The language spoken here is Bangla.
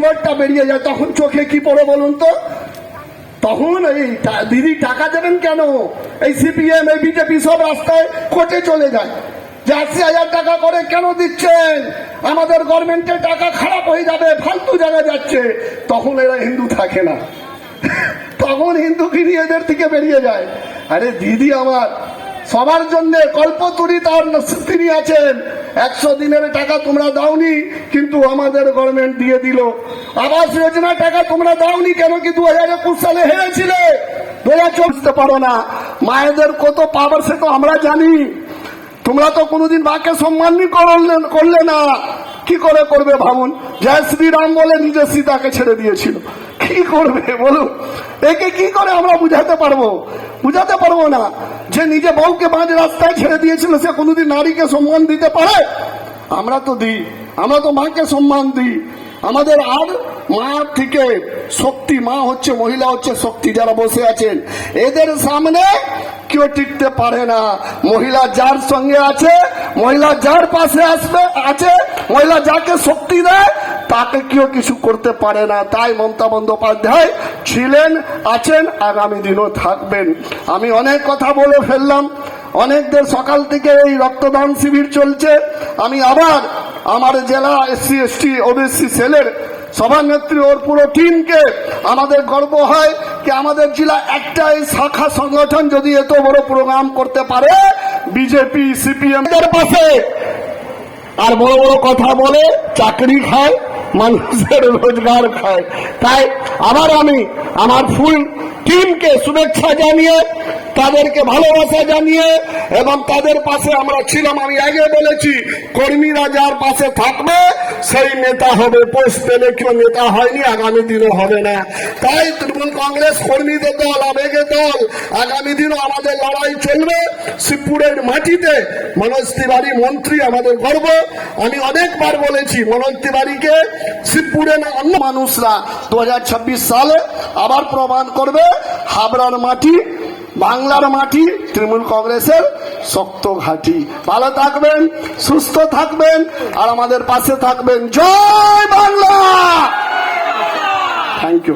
নম্বরটা বেরিয়ে যায়, তখন চোখে কি পড়ে বলুন তো? তখন এই দিদি টাকা দেবেন কেন? এই সিপিএম এই বিজেপি সব রাস্তায় কোর্টে চলে যায় যে 80,000 টাকা করে কেন দিচ্ছেন, আমাদের গভর্নমেন্টের টাকা খারাপ হয়ে যাবে, ফালতু জায়গায় যাচ্ছে। তখন এরা হিন্দু থাকে না, তখন হিন্দুগিরি এদের থেকে বেরিয়ে যায়। আরে দিদি আমার সবার জন্য কল্পতরী তার তিনি আছেন, 100 দিনের টাকা তোমরা দাওনি, কিন্তু আমাদের গভর্নমেন্ট দিয়ে দিল। আবাস যোজনা টাকা তোমরা দাওনি কেন কি 2021 সালে হেরেছিলে, 2024 পারো না। মায়েদের কত পাওয়ার সে তো আমরা জানি। তোমরা তো কোনোদিন মাকে সম্মানই করলে না, কি করে করবে ভাবুন। জয় শ্রীরাম বলে নিজে সীতাকে ছেড়ে দিয়েছিল, কি করবে বলুন? একে কি করে আমরা বুঝাতে পারবো? বুঝাতে পারবো না। যে নিজে বউকে মাঝ রাস্তায় ছেড়ে দিয়েছিল সে কোনোদিন নারীকে সম্মান দিতে পারে? আমরা তো দিই, আমরা তো মাকে সম্মান দিই। আমাদের আর মা থেকে শক্তি, মা হচ্ছে, মহিলা হচ্ছে শক্তি। যারা বসে আছেন এদের সামনে কেউ টিকতে পারে না। মহিলা যার সঙ্গে আছে, মহিলা যার পাশে আছে, মহিলা যাকে শক্তি দেয় তাকে কেউ কিছু করতে পারে না। তাই মমতা বন্দ্যোপাধ্যায় ছিলেন, আছেন, আগামী দিনও থাকবেন। আমি অনেক কথা বলে ফেললাম। অনেকদের সকাল থেকে এই রক্তদান শিবির চলছে। আমি আবার আমার জেলা SC ST OBC সেলের সভানেত্রী ওর পুরো টিমকে আমাদের গর্ব হয় কি আমাদের জেলা একটাই শাখা সংগঠন যদি এত বড় প্রোগ্রাম করতে পারে, বিজেপি সিপিএম এর পাশে, আর বড় বড় কথা বলে চাকরি খায়, মানুষের রোজগার খায়। তাই আবার আমি আমার ফুল টিমকে শুভেচ্ছা জানিয়ে, তাদেরকে ভালোবাসা জানিয়ে, এবং তাদের পাশে আমরা ছিলাম। আমি আগে বলেছি কর্মীরা যার পাশে থাকবে সেই নেতা হবে। পোস্ট পেলে কেউ নেতা হয়নি, আগামী দিনও হবে না। তাই তৃণমূল কংগ্রেস কর্মীদের দল, আবেগের দল, আগামী দিনও আমাদের লড়াই চলবে। শিবপুরের মাটিতে মনোজ তিওয়ারি মন্ত্রী আমাদের গর্ব। আমি অনেকবার বলেছি মনোজ তিওয়ারিকে শিবপুরে না অন্য মানুষরা 2026 সালে আবার প্রমাণ করবে হাবড়ার মাটি, বাংলার মাটি তৃণমূল কংগ্রেসের শক্ত ঘাঁটি। ভালো থাকবেন, সুস্থ থাকবেন, আর আমাদের পাশে থাকবেন। জয় বাংলা। Thank you.